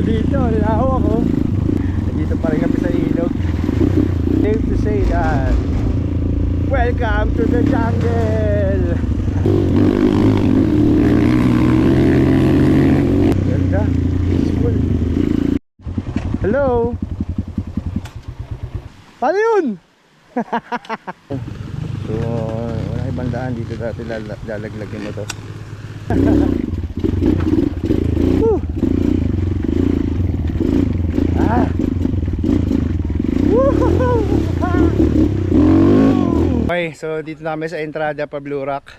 ganda dito, lawak oh. Dito pa rin kami sa ilog. Safe to say that welcome to the jungle. Ganda, peaceful. Hello. Paano yun? So, wala ibang daan dito dati, lalaglagin mo to. Ah. Okay, so dito na kami sa entrada pa Blue Rock.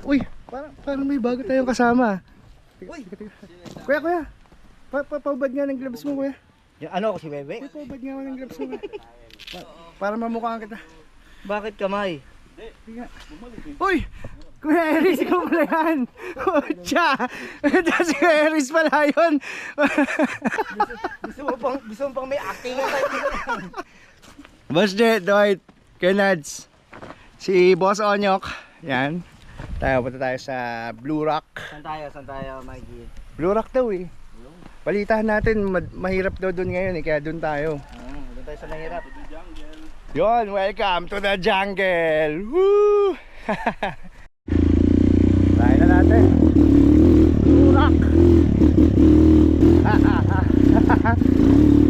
Uy, parang may bago tayong kasama. Kuya. Paubad nga ng gloves mo, kuya. Ano ako si Bebe? Paubad nga ng gloves mo. Para mamukhaan kita. Bakit kamay? Uy! Kuya Eris, ikaw pala yan! Tsa! Si Kuya Eris pala yun! Gusto mo pang may acting na tayo. Boss Jet, Dwight, Kuya Nads, si Boss Onyok, yan. Punta tayo sa Blue Rock. Saan tayo, Mikey? Blue Rock daw eh. Balitahan natin, mahirap daw doon ngayon eh, kaya doon tayo. Doon tayo sa mahirap. Yon, welcome to the jungle! Woo! Tayo na natin. Blue Rock!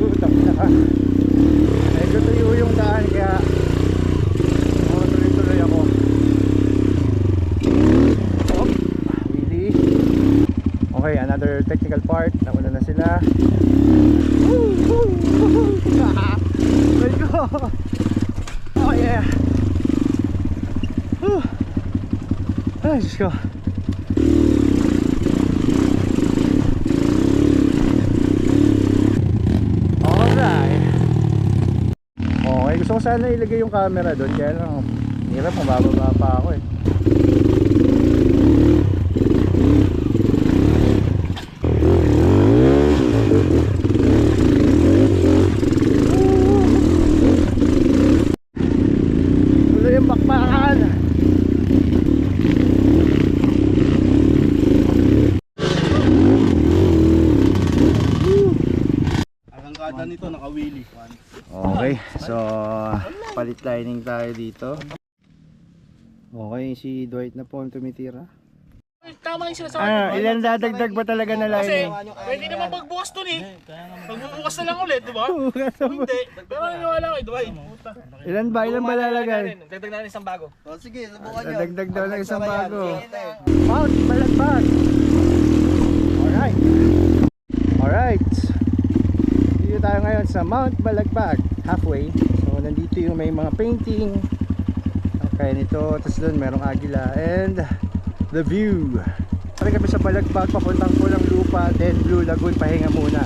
Utap na ka. Medyo tuyo yung daan kaya tuloy-tuloy ako. Oh, really? Okay, another technical part. Nauna na sila. Let's go! Oh yeah! Ay, Diyos ko. Alright. Okay, gusto ko sana ilagay yung camera doon. Kaya lang, hirap, mabababa pa ako eh. Tuloy yung bakbakan. Ang nito nakawili. Okay, so palit lining tayo dito. Okay, si Dwight na po ang tumitira. Tama yung sinasabi. Ilan dadagdag ba talaga na Kasi lining? pwede naman magbukas dun eh. Magbubukas na lang ulit, di ba? Hindi. Pero naniniwala ko, Dwight. Ilan ba lalagay? Dagdag na rin isang bago. Sige, subukan nyo. Dagdag daw ng isang bago. Mount Balagbag. Alright. Alright. Dito tayo ngayon sa Mount Balagbag. Halfway. So nandito yung may mga painting. Okay, nito. Tapos doon merong agila. And the view. Pari kami sa Balagbag. Papuntang Pulang Lupa. Then Blue Lagoon. Pahinga muna.